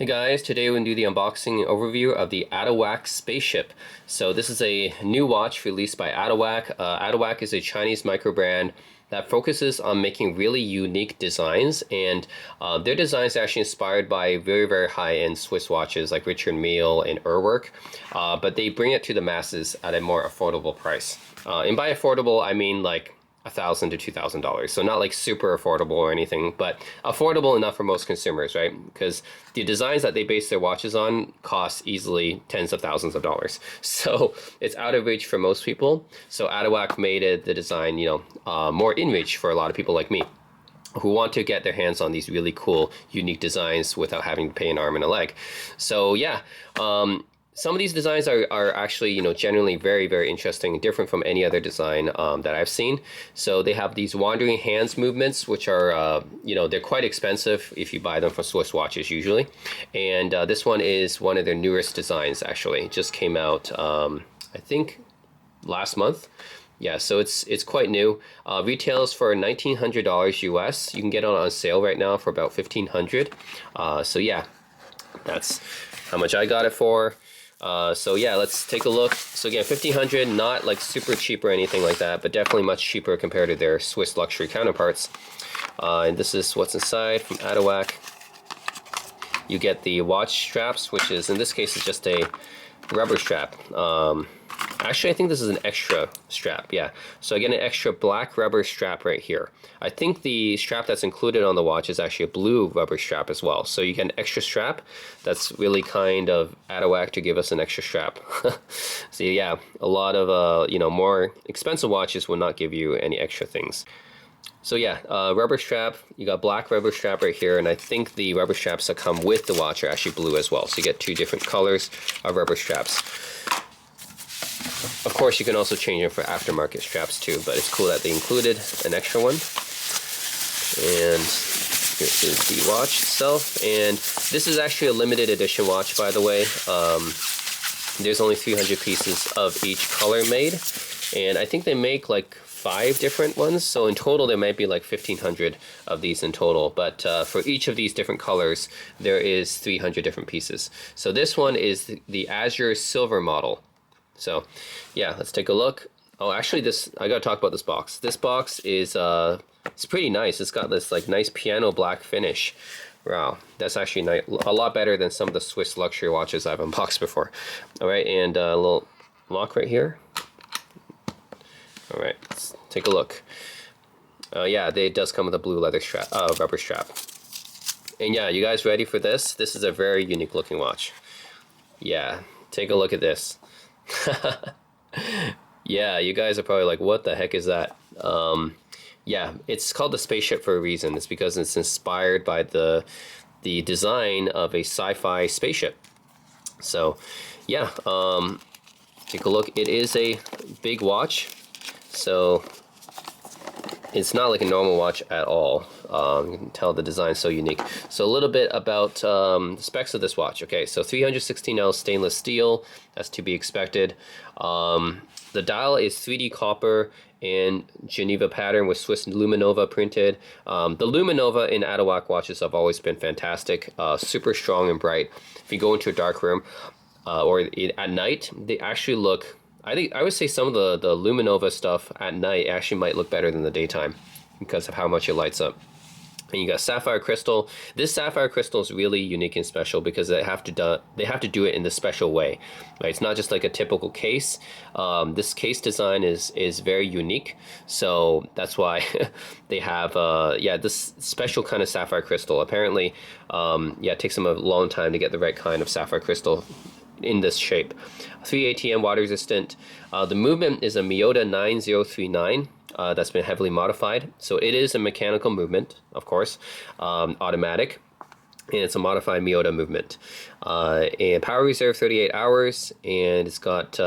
Hey guys, today we're going to do the unboxing and overview of the Atowak Spaceship. So this is a new watch released by Atowak. Atowak is a Chinese micro brand that focuses on making really unique designs, and their designs are actually inspired by very high-end Swiss watches like Richard Mille and Urwerk, but they bring it to the masses at a more affordable price. And by affordable, I mean like $1,000 to $2,000. So not like super affordable or anything, but affordable enough for most consumers, right? Because the designs that they base their watches on cost easily tens of thousands of dollars. So it's out of reach for most people. So Atowak made the design, more in reach for a lot of people like me, who want to get their hands on these really cool, unique designs without having to pay an arm and a leg. So yeah, some of these designs are actually, generally very interesting and different from any other design that I've seen. So they have these wandering hands movements, which are, they're quite expensive if you buy them from Swiss watches usually. And this one is one of their newest designs, actually. It just came out, I think, last month. Yeah, so it's quite new. Retails for $1,900 US. You can get it on sale right now for about $1,500. So yeah, that's how much I got it for. So yeah, let's take a look. So again, $1,500, not like super cheap or anything like that, but definitely much cheaper compared to their Swiss luxury counterparts. And this is what's inside from Atowak. You get the watch straps, which is, in this case, is just a rubber strap. Actually, I think this is an extra strap, yeah. So I get an extra black rubber strap right here. I think the strap that's included on the watch is actually a blue rubber strap as well. So you get an extra strap. That's really kind of Atowak to give us an extra strap. So yeah, a lot of, more expensive watches will not give you any extra things. So yeah, rubber strap, you got black rubber strap right here, and I think the rubber straps that come with the watch are actually blue as well. So you get two different colors of rubber straps. Of course, you can also change them for aftermarket straps too, but it's cool that they included an extra one. And here is the watch itself, and this is actually a limited edition watch, by the way. There's only 300 pieces of each color made, and I think they make like 5 different ones, so in total there might be like 1,500 of these in total, but for each of these different colors there is 300 different pieces. So this one is the Azure Silver model. So yeah, let's take a look. Oh, actually, I gotta talk about this box. This box is it's pretty nice. It's got this like nice piano black finish. Wow, that's actually a lot better than some of the Swiss luxury watches I've unboxed before. All right, and a little lock right here. All right, let's take a look. Yeah, it does come with a blue leather strap, rubber strap. And yeah, you guys ready for this? This is a very unique looking watch. Yeah, take a look at this. Yeah, you guys are probably like, what the heck is that? Yeah, it's called the Spaceship for a reason. It's because it's inspired by the design of a sci-fi spaceship. So yeah, take a look. It is a big watch, so it's not like a normal watch at all. You can tell the design's so unique. So a little bit about the specs of this watch. Okay, so 316L stainless steel, that's to be expected. The dial is 3D copper and Geneva pattern with Swiss Luminova printed. The Luminova in Atowak watches have always been fantastic, super strong and bright. If you go into a dark room or at night, they actually look, I would say some of the Luminova stuff at night actually might look better than the daytime because of how much it lights up. And you got sapphire crystal. This sapphire crystal is really unique and special because they have to do it in this special way. Right? It's not just like a typical case. This case design is very unique, so that's why they have this special kind of sapphire crystal. Apparently, it takes them a long time to get the right kind of sapphire crystal in this shape. 3 ATM, water resistant. The movement is a Miyota 9039. That's been heavily modified. So it is a mechanical movement, of course, automatic, and it's a modified Miyota movement. And power reserve 38 hours, and it's got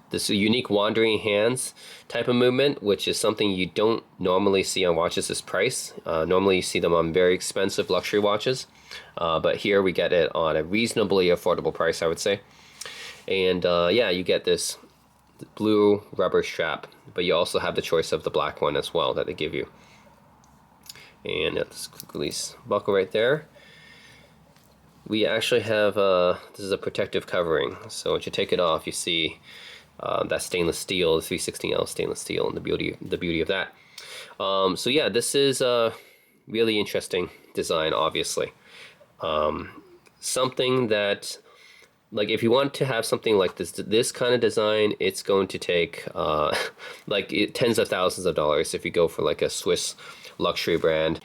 this unique wandering hands type of movement, which is something you don't normally see on watches this price. Normally you see them on very expensive luxury watches, but here we get it on a reasonably affordable price, I would say. And yeah, you get this blue rubber strap, but you also have the choice of the black one as well that they give you. And let's quickly buckle right there. we actually have, this is a protective covering. So once you take it off, you see that stainless steel, the 316L stainless steel, and the beauty of that. So yeah, this is a really interesting design, obviously. Something that, like, if you want to have something like this kind of design, it's going to take like tens of thousands of dollars if you go for like a Swiss luxury brand.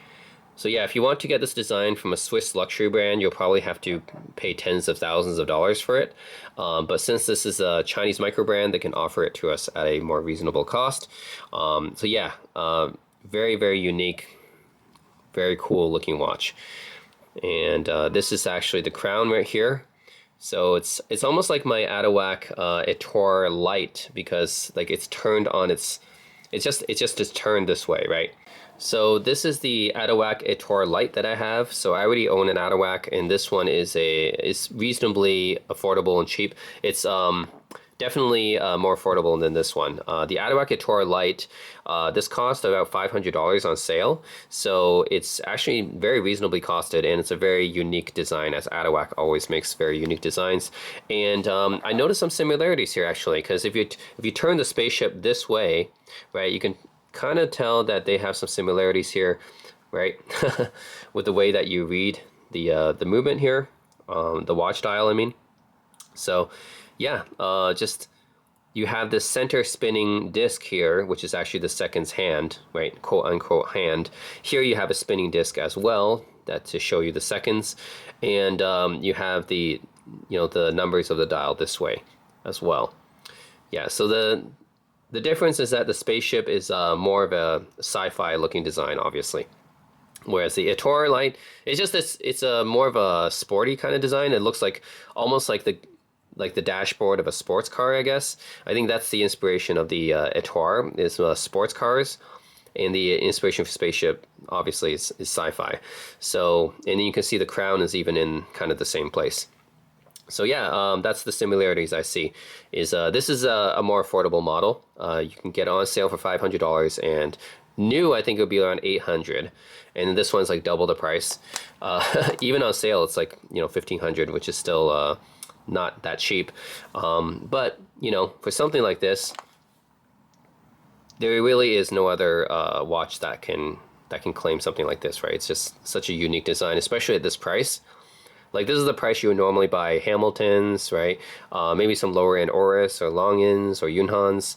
So yeah, if you want to get this design from a Swiss luxury brand, you'll probably have to pay tens of thousands of dollars for it. But since this is a Chinese micro brand, they can offer it to us at a more reasonable cost. So yeah, very, very unique, very cool looking watch. And this is actually the crown right here. So it's almost like my Atowak Etor Lite, because like it's turned on it's just turned this way, right? So this is the Atowak Etor Lite that I have. So I already own an Atowak, and this one is reasonably affordable and cheap. It's definitely more affordable than this one. The Atowak Etor Lite, this cost about $500 on sale, so it's actually very reasonably costed, and it's a very unique design, as Atowak always makes very unique designs. And I noticed some similarities here actually, because if you turn the spaceship this way, right, you can kind of tell that they have some similarities here, right, with the way that you read the movement here, the watch dial, I mean. So yeah, just you have this center spinning disc here, which is actually the second's hand, right, quote unquote hand. Here you have a spinning disc as well, that to show you the seconds, and you have the the numbers of the dial this way as well. Yeah, so the difference is that the spaceship is more of a sci-fi looking design, obviously. Whereas the Etor Lite, it's a more of a sporty kind of design. It looks like almost like the dashboard of a sports car, I guess. I think that's the inspiration of the Etor, is sports cars, and the inspiration for spaceship obviously is sci-fi. So, and then you can see the crown is even in kind of the same place. So yeah, that's the similarities I see. Is this is a more affordable model. You can get on sale for $500, and new I think it would be around $800, and this one's like double the price. Even on sale, it's like $1,500, which is still not that cheap. But for something like this, there really is no other watch that can claim something like this, right? It's just such a unique design, especially at this price. Like, this is the price you would normally buy Hamiltons, right? Maybe some lower end Oris or Longines or Yunhans.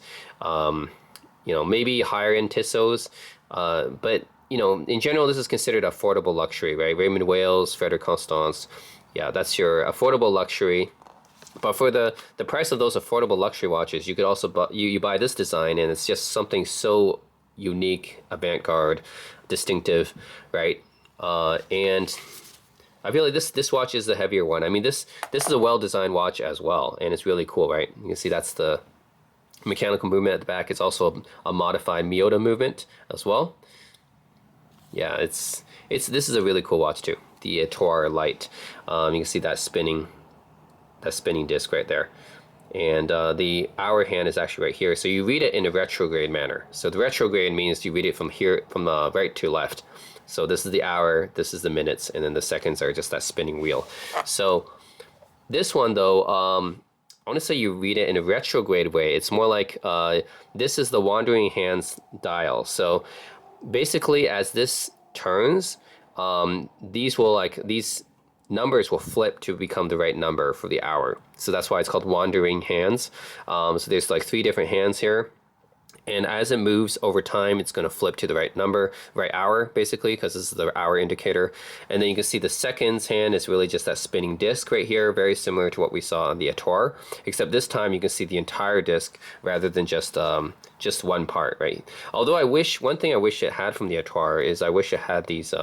Maybe higher end Tissots. But in general, this is considered affordable luxury, right? Raymond Wales, Frederic Constance. Yeah, that's your affordable luxury. But for the price of those affordable luxury watches, you could also you buy this design, and it's just something so unique, avant-garde, distinctive, right? And I feel like this watch is the heavier one. I mean, this is a well-designed watch as well, and it's really cool, right? You can see that's the mechanical movement at the back. It's also a modified Miyota movement as well. Yeah, this is a really cool watch too. The Etor Lite. You can see that spinning disc right there, and the hour hand is actually right here. So you read it in a retrograde manner. So the retrograde means you read it from right to left. So this is the hour, this is the minutes, and then the seconds are just that spinning wheel. So this one though, I want to say you read it in a retrograde way. It's more like this is the wandering hands dial. So basically, as this turns, these numbers will flip to become the right number for the hour. So that's why it's called wandering hands. So there's like 3 different hands here. And as it moves over time, it's going to flip to the right number, right hour, basically, because this is the hour indicator. And then you can see the seconds hand is really just that spinning disc right here, very similar to what we saw on the Etor, except this time you can see the entire disc rather than just one part, right? Although one thing I wish it had from the Etor is I wish it had these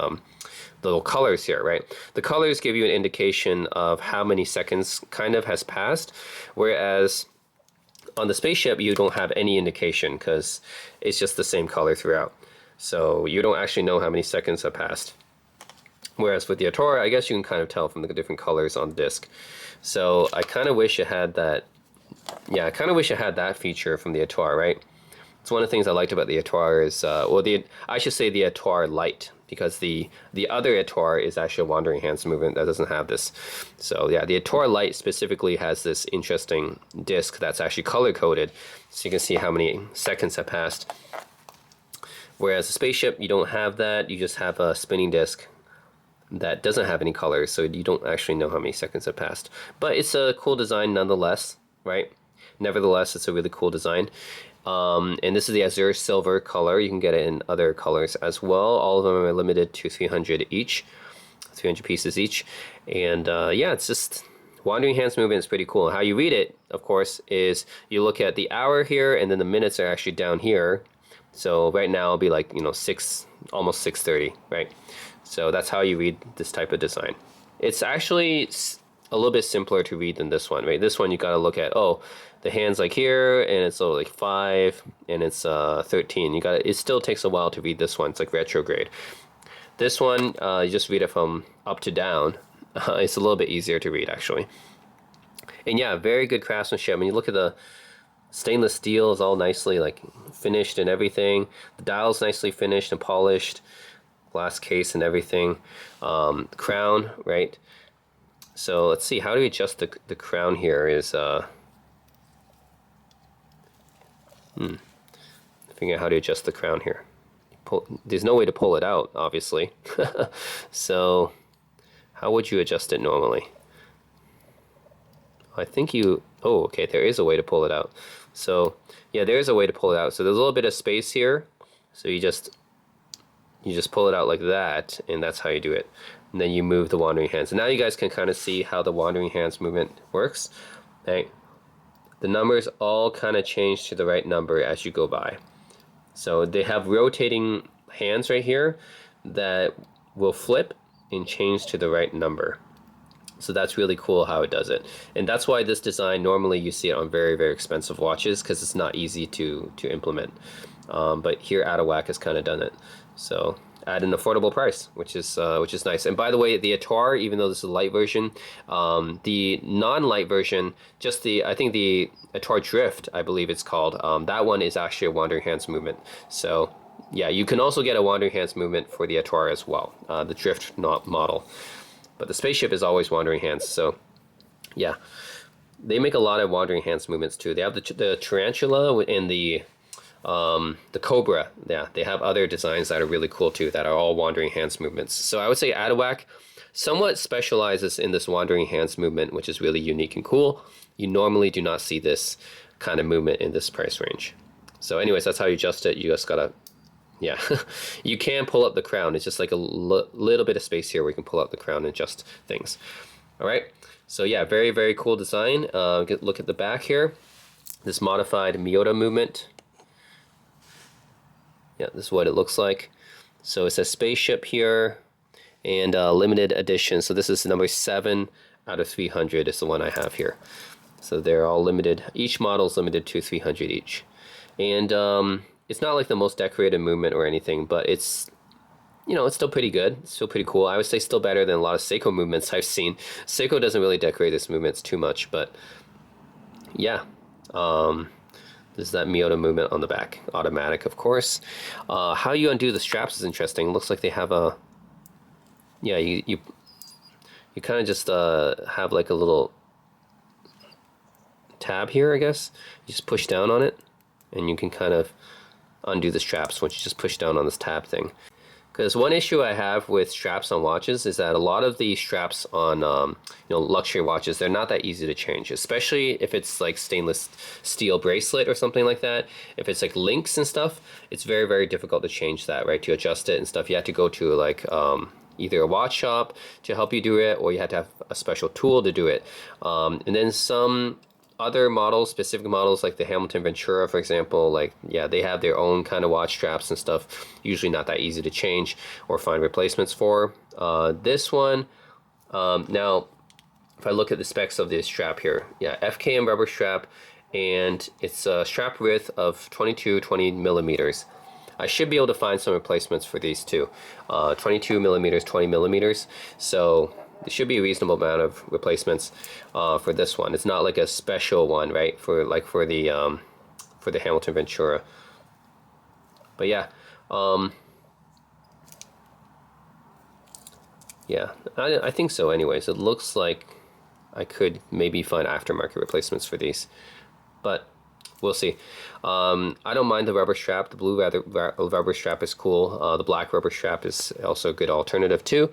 little colors here, right? The colors give you an indication of how many seconds kind of has passed, whereas on the spaceship, you don't have any indication because it's just the same color throughout. So you don't actually know how many seconds have passed. Whereas with the Etor, I guess you can kind of tell from the different colors on the disc. So I kind of wish it had that. Yeah, I kind of wish it had that feature from the Etor, right? It's one of the things I liked about the Atowak is, I should say the Atowak Lite, because the other Atowak is actually a wandering hands movement that doesn't have this. So yeah, the Atowak Lite specifically has this interesting disc that's actually color coded, so you can see how many seconds have passed. Whereas the Spaceship, you don't have that. You just have a spinning disc that doesn't have any colors, so you don't actually know how many seconds have passed. But it's a cool design nonetheless, right? Nevertheless, it's a really cool design. And this is the Azure Silver color. You can get it in other colors as well. All of them are limited to 300 each, 300 pieces each. And yeah, it's just wandering hands movement is pretty cool. How you read it, of course, is you look at the hour here, and then the minutes are actually down here. So right now it'll be like, you know, almost 6:30, right? So that's how you read this type of design. It's actually a little bit simpler to read than this one, right? This one you got to look at, oh, the hand's like here, and it's like 5, and it's 13. It still takes a while to read this one. It's like retrograde. This one, you just read it from up to down. It's a little bit easier to read, actually. And yeah, very good craftsmanship. When you look at the stainless steel, is all nicely like finished and everything. The dial's nicely finished and polished. Glass case and everything. Crown, right? So let's see, how do we adjust the crown here is, figure out how to adjust the crown here. There's no way to pull it out, obviously. So how would you adjust it normally? I think oh, okay, there is a way to pull it out. So yeah, there is a way to pull it out. So there's a little bit of space here. So you just pull it out like that, and that's how you do it. And then you move the wandering hands. And now you guys can kind of see how the wandering hands movement works. Right? The numbers all kind of change to the right number as you go by. So they have rotating hands right here that will flip and change to the right number. So that's really cool how it does it. And that's why this design, normally you see it on very, very expensive watches, because it's not easy to implement. But here Atowak has kind of done it. So at an affordable price, which is nice. And by the way, the Atowak, even though this is a light version, the non-light version, I think the Atowak Drift, I believe it's called, that one is actually a wandering hands movement. So yeah, you can also get a wandering hands movement for the Atowak as well, the Drift model. But the Spaceship is always wandering hands. So yeah, they make a lot of wandering hands movements too. They have the tarantula and the Cobra. Yeah, they have other designs that are really cool too, that are all wandering hands movements. So I would say Atowak somewhat specializes in this wandering hands movement, which is really unique and cool. You normally do not see this kind of movement in this price range. So anyways, that's how you adjust it. You just gotta, yeah, you can pull up the crown. It's just like a little bit of space here where you can pull up the crown and adjust things. All right, so yeah, very, very cool design. Look at the back here, this modified Miyota movement. Yeah, this is what it looks like. So it says Spaceship here, and limited edition. So this is number 7 out of 300 is the one I have here. So they're all limited. Each model is limited to 300 each. And it's not like the most decorated movement or anything, but it's, you know, it's still pretty good. It's still pretty cool. I would say still better than a lot of Seiko movements I've seen. Seiko doesn't really decorate its movements too much, but yeah. This is that Miyota movement on the back. Automatic, of course. How you undo the straps is interesting. It looks like they have a... Yeah, you kind of just have like a little tab here, I guess. You just push down on it, and you can kind of undo the straps once you just push down on this tab thing. Because one issue I have with straps on watches is that a lot of the straps on luxury watches, they're not that easy to change, especially if it's like stainless steel bracelet or something like that. If it's like links and stuff, it's very, very difficult to change that, right? To adjust it and stuff, you have to go to like either a watch shop to help you do it, or you have to have a special tool to do it. And then some other models, specific models like the Hamilton Ventura, for example, like, yeah, they have their own kind of watch straps and stuff, usually not that easy to change or find replacements for. This one, now, if I look at the specs of this strap here, yeah, FKM rubber strap, and it's a strap width of 20 millimeters. I should be able to find some replacements for these too. 22 millimeters, 20 millimeters. So there should be a reasonable amount of replacements for this one. It's not like a special one, right? For the Hamilton Ventura. But yeah, yeah, I think so. Anyways, it looks like I could maybe find aftermarket replacements for these, but we'll see. I don't mind the rubber strap. The blue rubber strap is cool. The black rubber strap is also a good alternative too.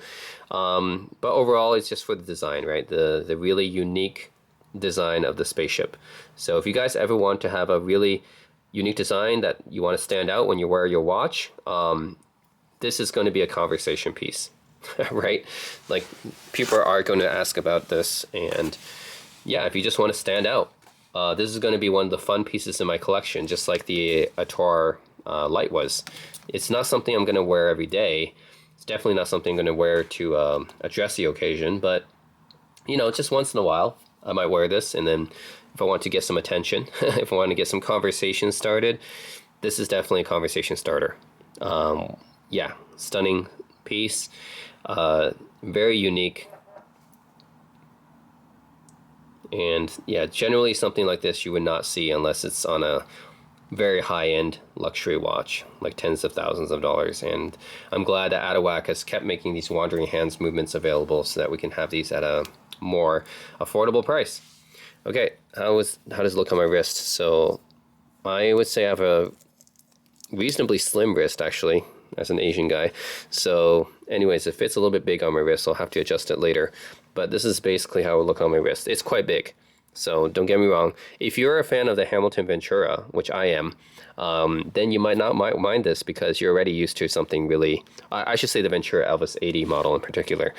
But overall, it's just for the design, right? The really unique design of the spaceship. So if you guys ever want to have a really unique design that you want to stand out when you wear your watch, this is going to be a conversation piece, right? Like people are going to ask about this, and yeah, if you just want to stand out, this is going to be one of the fun pieces in my collection, just like the Atowak light was. It's not something I'm going to wear every day. It's definitely not something I'm going to wear to a dressy occasion, but you know, just once in a while, I might wear this, and then if I want to get some attention, if I want to get some conversation started, this is definitely a conversation starter. Yeah, stunning piece, very unique, and yeah, generally something like this you would not see unless it's on a very high-end luxury watch, like tens of thousands of dollars. And I'm glad that Atowak has kept making these wandering hands movements available so that we can have these at a more affordable price. Okay, how does it look on my wrist? So I would say I have a reasonably slim wrist, actually, as an Asian guy. So anyways, it fits a little bit big on my wrist, so I'll have to adjust it later. But this is basically how it would look on my wrist. It's quite big, so don't get me wrong. If you're a fan of the Hamilton Ventura, which I am, then you might not mind this because you're already used to something really, I should say the Ventura Elvis 80 model in particular.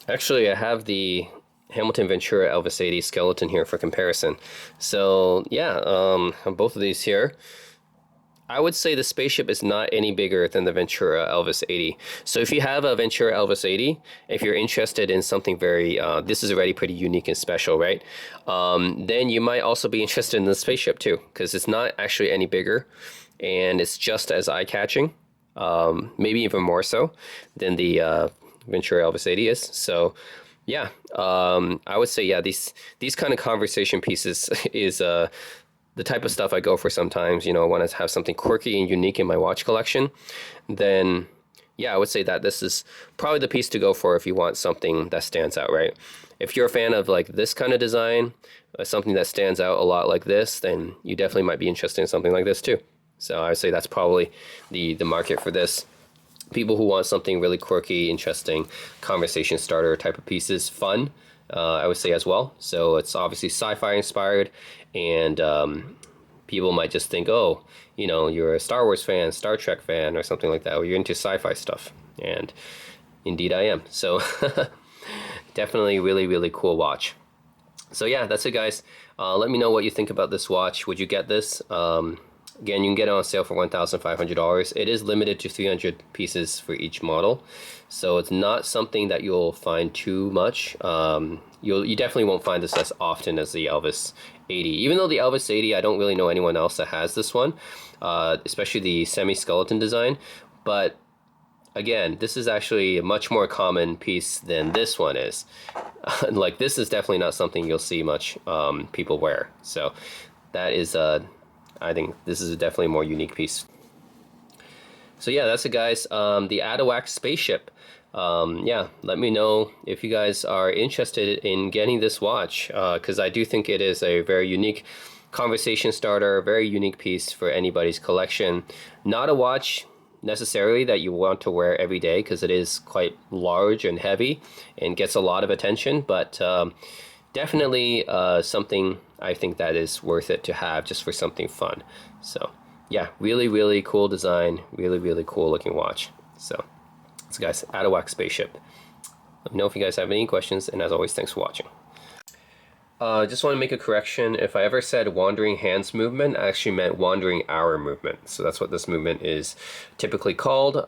Actually, I have the Hamilton Ventura Elvis 80 skeleton here for comparison. So yeah, both of these here. I would say the spaceship is not any bigger than the Ventura Elvis 80. So if you have a Ventura Elvis 80, if you're interested in something very, this is already pretty unique and special, right? Then you might also be interested in the spaceship too, because it's not actually any bigger, and it's just as eye-catching, maybe even more so than the Ventura Elvis 80 is. So yeah, I would say, yeah, these kind of conversation pieces is the type of stuff I go for sometimes. You know, I want to have something quirky and unique in my watch collection. Then yeah, I would say that this is probably the piece to go for if you want something that stands out, right? If you're a fan of like this kind of design, something that stands out a lot like this, then you definitely might be interested in something like this too. So I would say that's probably the market for this. People who want something really quirky, interesting, conversation starter type of pieces, fun, I would say as well. So it's obviously sci-fi inspired, and people might just think, oh, you know, you're a Star Wars fan, Star Trek fan, or something like that, or you're into sci-fi stuff. And indeed I am. So definitely really, really cool watch. So yeah, that's it, guys. Let me know what you think about this watch. Would you get this? Again, you can get it on sale for $1,500. It is limited to 300 pieces for each model, so it's not something that you'll find too much. You definitely won't find this as often as the Elvis 80. Even though the Elvis 80, I don't really know anyone else that has this one, especially the semi-skeleton design. But again, this is actually a much more common piece than this one is. Like, this is definitely not something you'll see much people wear. So that is I think this is definitely a more unique piece. So yeah, that's it, guys. The Atowak Spaceship. Yeah, let me know if you guys are interested in getting this watch, because I do think it is a very unique conversation starter, very unique piece for anybody's collection. Not a watch necessarily that you want to wear every day, because it is quite large and heavy and gets a lot of attention, but definitely something I think that is worth it to have just for something fun. So yeah, really, really cool design, really, really cool looking watch. So guys, Atowak Spaceship. Let me know if you guys have any questions, and as always, thanks for watching. Just want to make a correction. If I ever said wandering hands movement, I actually meant wandering hour movement. So that's what this movement is typically called.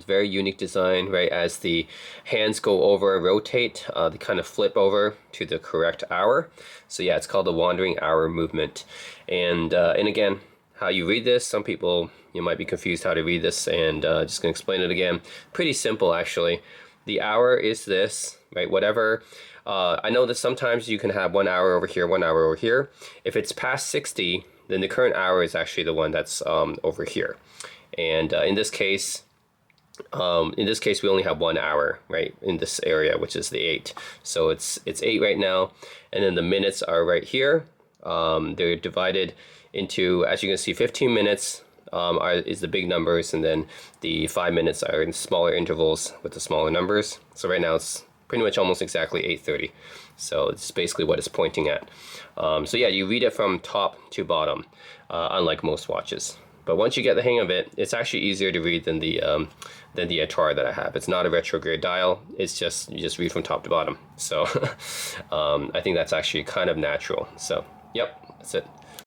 Very unique design, right? As the hands go over and rotate, they kind of flip over to the correct hour. So yeah, it's called the wandering hour movement. And again, how you read this, some people, you might be confused how to read this, and just gonna explain it again. Pretty simple, actually. The hour is this, right? Whatever. I know that sometimes you can have 1 hour over here, 1 hour over here. If it's past 60, then the current hour is actually the one that's over here. And in this case, we only have 1 hour, right, in this area, which is the 8. So it's 8 right now, and then the minutes are right here. They're divided into, as you can see, 15 minutes is the big numbers, and then the 5 minutes are in smaller intervals with the smaller numbers. So right now it's pretty much almost exactly 8:30. So it's basically what it's pointing at. So yeah, you read it from top to bottom, unlike most watches. But once you get the hang of it, it's actually easier to read than the Atari that I have. It's not a retrograde dial. It's just, you just read from top to bottom. So I think that's actually kind of natural. So yep, that's it.